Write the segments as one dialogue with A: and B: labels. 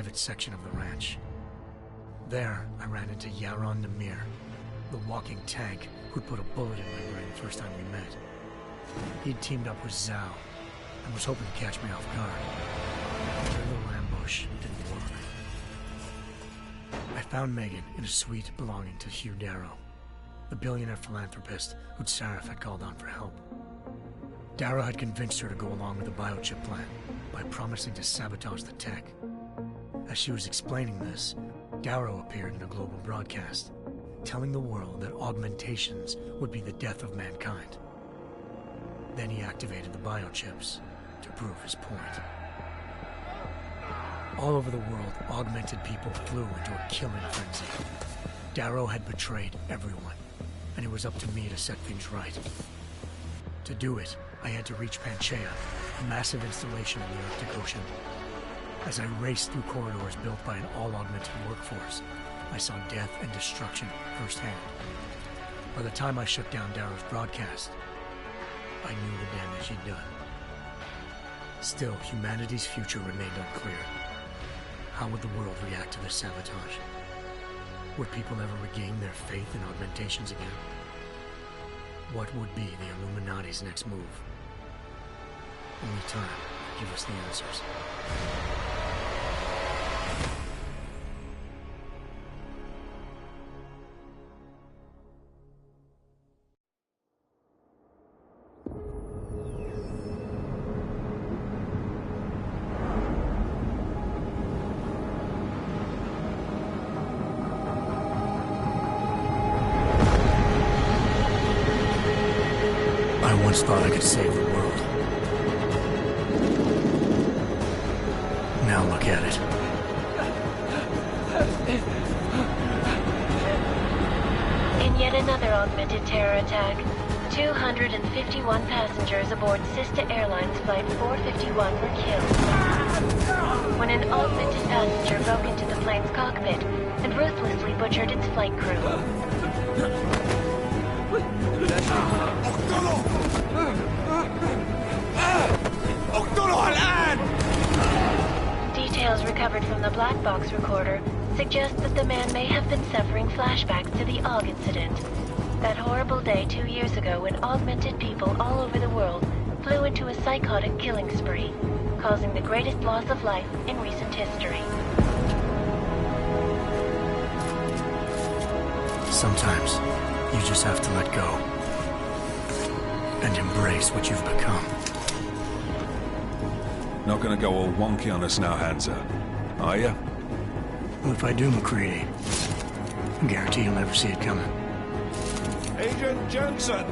A: private section of the ranch. There, I ran into Yaron Namir, the walking tank who'd put a bullet in my brain the first time we met. He'd teamed up with Zhao and was hoping to catch me off guard. Their little ambush didn't work. I found Megan in a suite belonging to Hugh Darrow, the billionaire philanthropist who'd Sarif had called on for help. Darrow had convinced her to go along with the biochip plan by promising to sabotage the tech. As she was explaining this, Darrow appeared in a global broadcast, telling the world that augmentations would be the death of mankind. Then he activated the biochips to prove his point. All over the world, augmented people flew into a killing frenzy. Darrow had betrayed everyone, and it was up to me to set things right. To do it, I had to reach Panchaea, a massive installation in the Arctic Ocean. As I raced through corridors built by an all-augmented workforce, I saw death and destruction firsthand. By the time I shut down Darrow's broadcast, I knew the damage he'd done. Still, humanity's future remained unclear. How would the world react to this sabotage? Would people ever regain their faith in augmentations again? What would be the Illuminati's next move? Only time will give us the answers. I once thought I could save the world. Now look at it.
B: In yet another augmented terror attack, 251 passengers aboard Sister Airlines Flight 451 were killed when an augmented passenger broke into the plane's cockpit and ruthlessly butchered its flight crew. Details recovered from the black box recorder suggest that the man may have been suffering flashbacks to the AUG incident. That horrible day 2 years ago when augmented people all over the world flew into a psychotic killing spree, causing the greatest loss of life in recent history.
A: Sometimes, you just have to let go. And embrace what you've become.
C: Not gonna go all wonky on us now, Hansa, are ya?
A: Well, if I do, McCready, I guarantee you'll never see it coming.
C: Agent Jensen!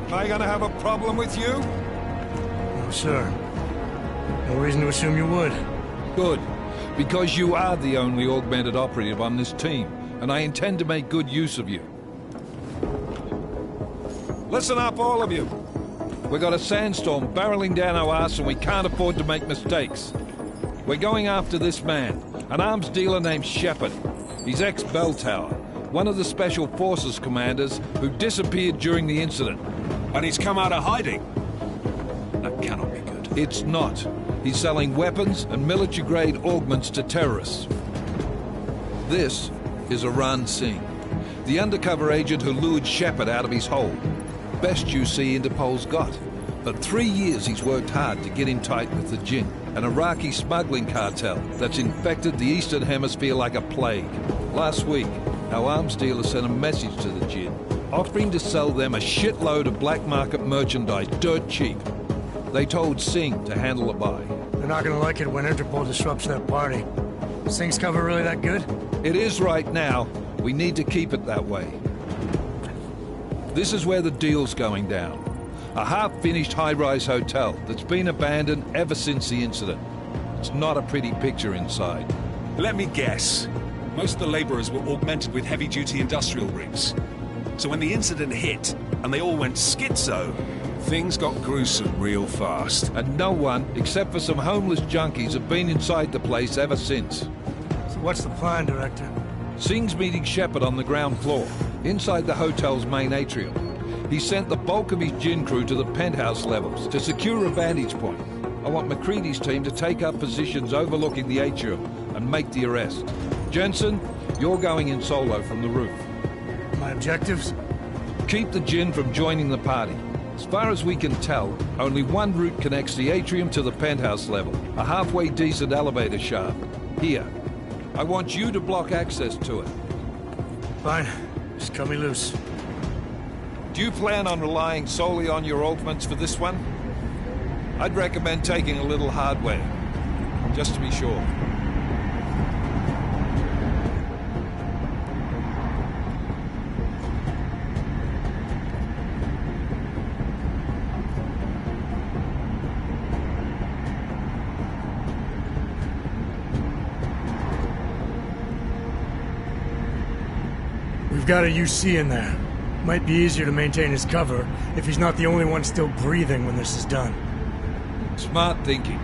C: Am I gonna have a problem with you?
A: No, sir. No reason to assume you would.
D: Good. Because you are the only augmented operative on this team, and I intend to make good use of you.
C: Listen up, all of you.
D: We got a sandstorm barreling down our arse and we can't afford to make mistakes. We're going after this man, an arms dealer named Shepard. He's ex-Bell Tower, one of the Special Forces commanders who disappeared during the incident.
C: And he's come out of hiding. That cannot be good.
D: It's not. He's selling weapons and military-grade augments to terrorists. This is Aran Singh, the undercover agent who lured Shepard out of his hole. Best you see Interpol's got. But 3 years he's worked hard to get in tight with the Jinn, an Iraqi smuggling cartel that's infected the Eastern Hemisphere like a plague. Last week, our arms dealer sent a message to the Jinn, offering to sell them a shitload of black market merchandise dirt cheap. They told Singh to handle the buy.
A: They're not gonna like it when Interpol disrupts their party. Singh's cover really that good?
D: It is right now. We need to keep it that way. This is where the deal's going down. A half-finished high-rise hotel that's been abandoned ever since the incident. It's not a pretty picture inside.
C: Let me guess. Most of the laborers were augmented with heavy-duty industrial rigs. So when the incident hit, and they all went schizo, things got gruesome real fast.
D: And no one, except for some homeless junkies, have been inside the place ever since.
A: So what's the plan, Director?
D: Singh's meeting Shepard on the ground floor, inside the hotel's main atrium. He sent the bulk of his Jinn crew to the penthouse levels to secure a vantage point. I want McCready's team to take up positions overlooking the atrium and and make the arrest. Jensen, you're going in solo from the roof.
A: My objectives?
D: Keep the Jinn from joining the party. As far as we can tell, only one route connects the atrium to the penthouse level. A halfway decent elevator shaft. Here. I want you to block access to it.
A: Fine. Just cut me loose.
D: Do you plan on relying solely on your augments for this one? I'd recommend taking a little hardware, just to be sure.
A: We've got a UC in there. Might be easier to maintain his cover if he's not the only one still breathing when this is done.
D: Smart thinking.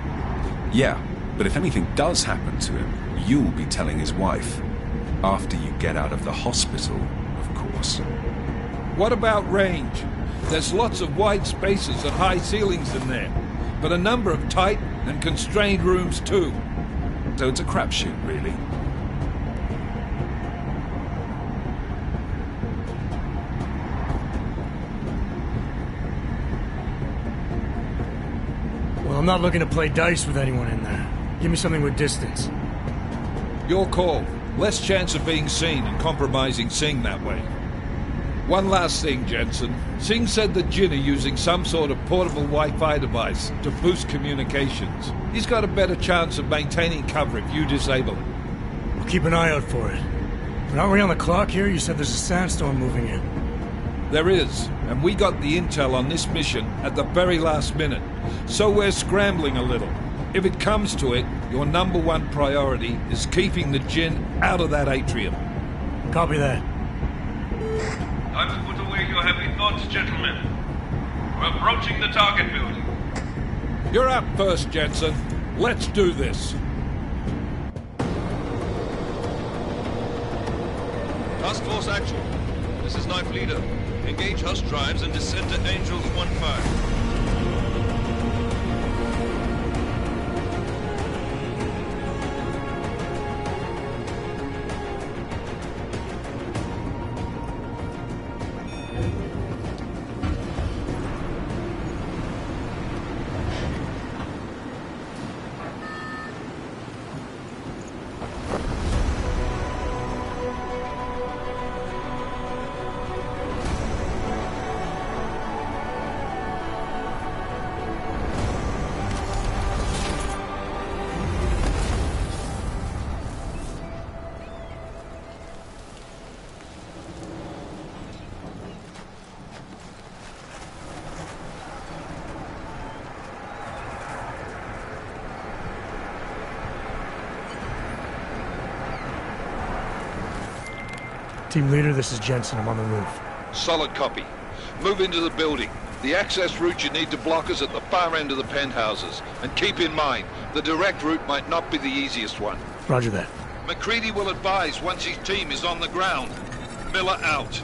C: Yeah, but if anything does happen to him, you'll be telling his wife. After you get out of the hospital, of course.
D: What about range? There's lots of wide spaces and high ceilings in there, but a number of tight and constrained rooms too.
C: So it's a crapshoot, really.
A: Well, I'm not looking to play dice with anyone in there. Give me something with distance.
D: Your call. Less chance of being seen and compromising Singh that way. One last thing, Jensen. Singh said the Jinn are using some sort of portable Wi-Fi device to boost communications. He's got a better chance of maintaining cover if you disable it.
A: We'll keep an eye out for it. But aren't we on the clock here? You said there's a sandstorm moving in.
D: There is, and we got the intel on this mission at the very last minute. So we're scrambling a little. If it comes to it, your #1 priority is keeping the Jinn out of that atrium.
A: Copy that.
E: Time to put away your heavy thoughts, gentlemen. We're approaching the target building.
D: You're up first, Jensen. Let's do this.
F: Task Force Actual. This is Knife Leader. Engage Hush drives and descend to Angels 1-5.
A: Team leader, this is Jensen. I'm on the roof.
D: Solid copy. Move into the building. The access route you need to block is at the far end of the penthouses. And keep in mind, the direct route might not be the easiest one.
A: Roger that.
D: McCready will advise once his team is on the ground. Miller out.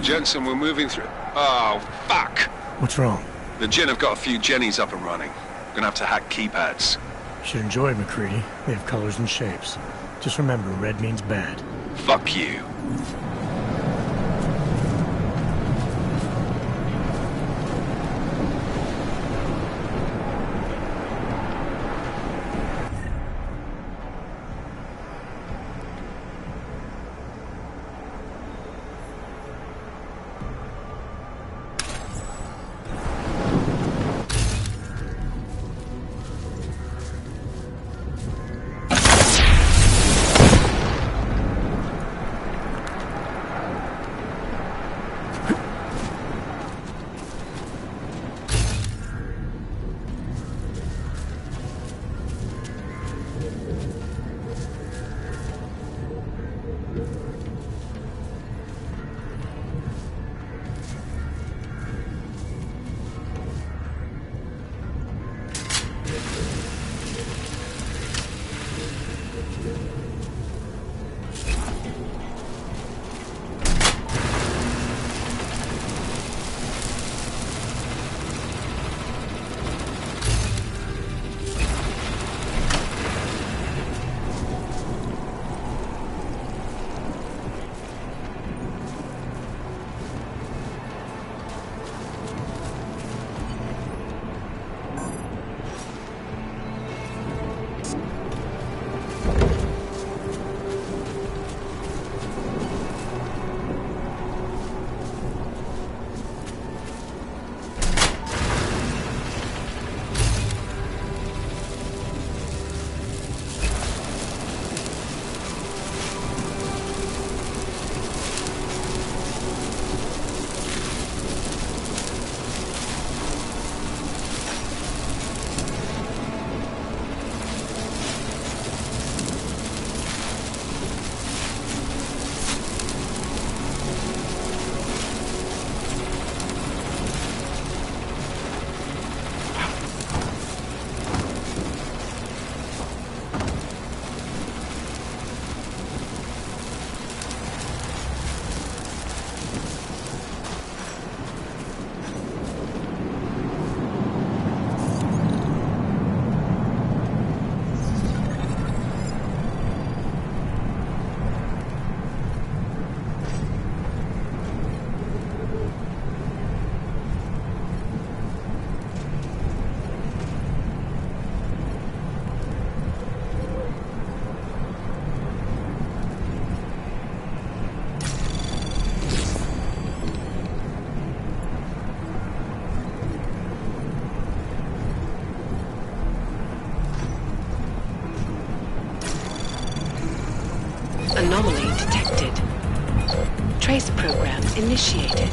C: Jensen, we're moving through. Oh, fuck!
A: What's wrong?
C: The Jinn have got a few Jennies up and running. We're gonna have to hack keypads.
A: Should enjoy it, McCready. They have colors and shapes. Just remember, red means bad.
C: Fuck you.
G: program initiated.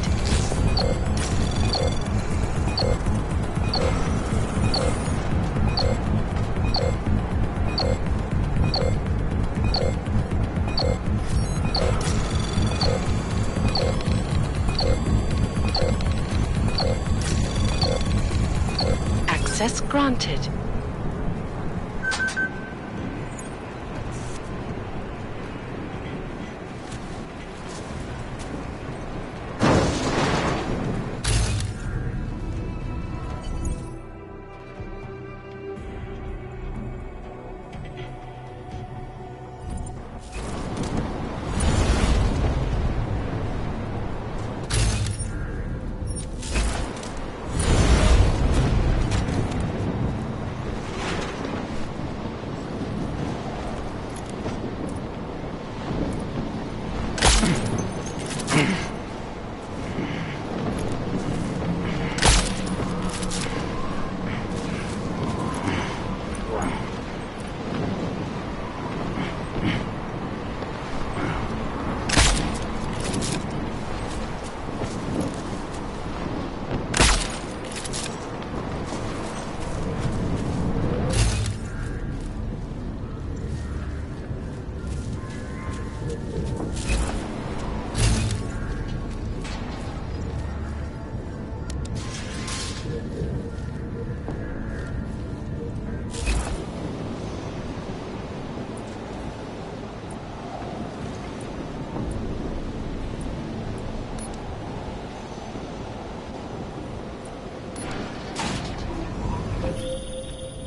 G: Access granted.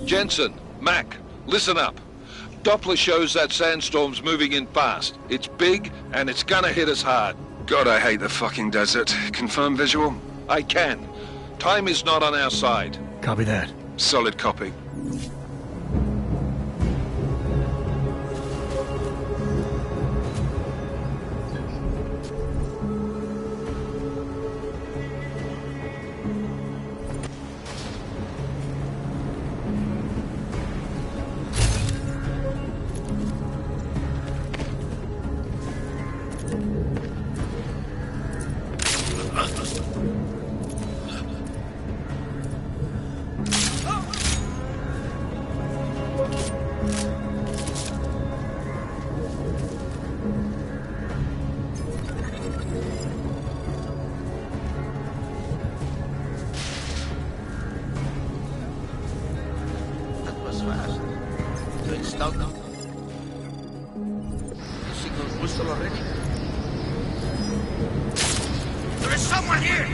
D: Jensen, Mac, listen up. Doppler shows that sandstorm's moving in fast. It's big, and it's gonna hit us hard.
C: God, I hate the fucking desert. Confirm visual?
D: I can. Time is not on our side.
A: Copy that.
C: Solid copy.
H: Stop now. The signal's whistle already? There is someone here!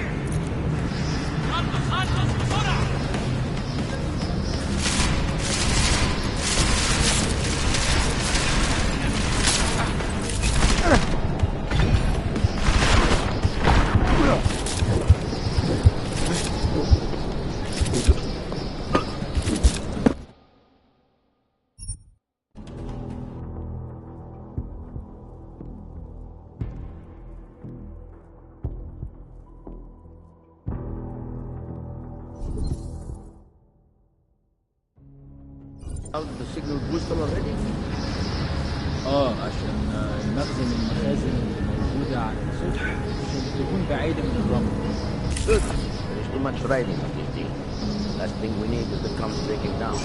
H: The signal whistle already?
I: عشان نخزن المخازن اللي موجودة على السطح عشان تكون بعيدة من الرمل.
H: Good. There's too much riding on this deal. Last thing we need is to come breaking down.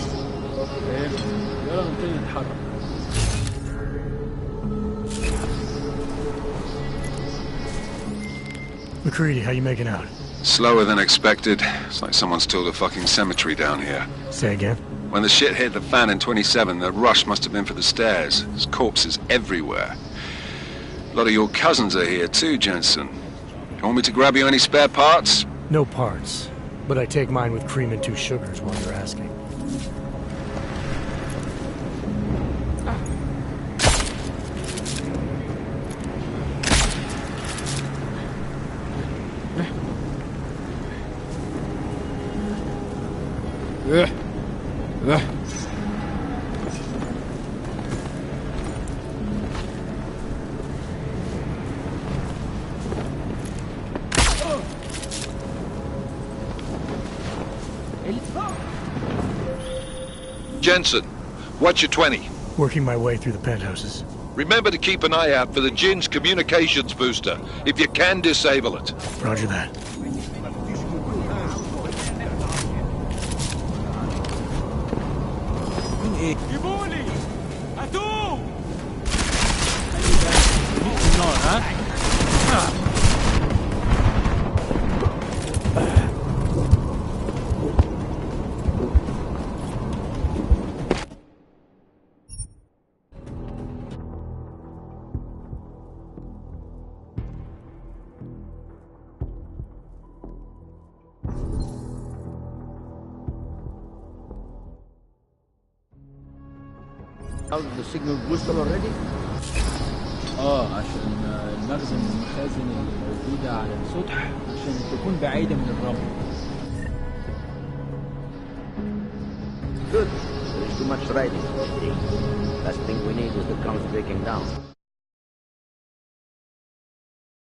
I: فاهم؟ يلا نبتدي نتحرك.
A: McCready, how you making out?
C: Slower than expected. It's like someone's tilled a fucking cemetery down here.
A: Say again?
C: When the shit hit the fan in 27, the rush must have been for the stairs. There's corpses everywhere. A lot of your cousins are here too, Jensen. You want me to grab you any spare parts?
A: No parts. But I take mine with cream and 2 sugars while you're asking.
D: Jensen, what's your 20?
A: Working my way through the penthouses.
D: Remember to keep an eye out for the Jinn's communications booster, if you can disable it.
A: Roger that.
I: النار ها؟
H: Out the signal booster already?
I: عشان المخزن من المخازن اللي موجودة على السطح عشان تكون بعيدة من الرمل.
H: Good. There is too much riding. Last thing we need is the comms breaking down.